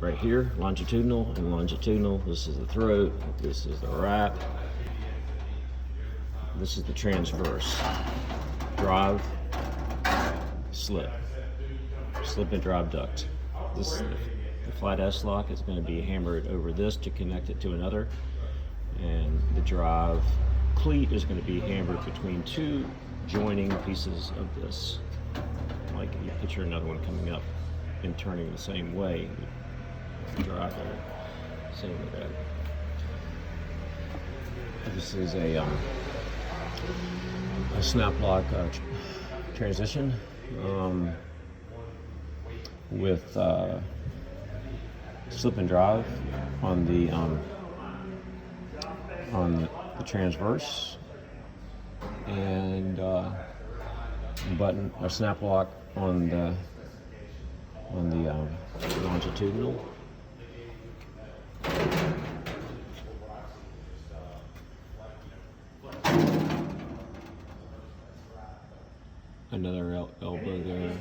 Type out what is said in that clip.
right here, longitudinal and longitudinal. This is the throat, this is the wrap, this is the transverse. Drive, slip and drive duct. This is the flat S-lock is going to be hammered over this to connect it to another, and the drive cleat is going to be hammered between two joining pieces of this. Like you picture another one coming up and turning the same way. Drive there, same with that. This is a Snaplock transition with slip and drive on the transverse, and button or Snaplock on the longitudinal. Another elbow there.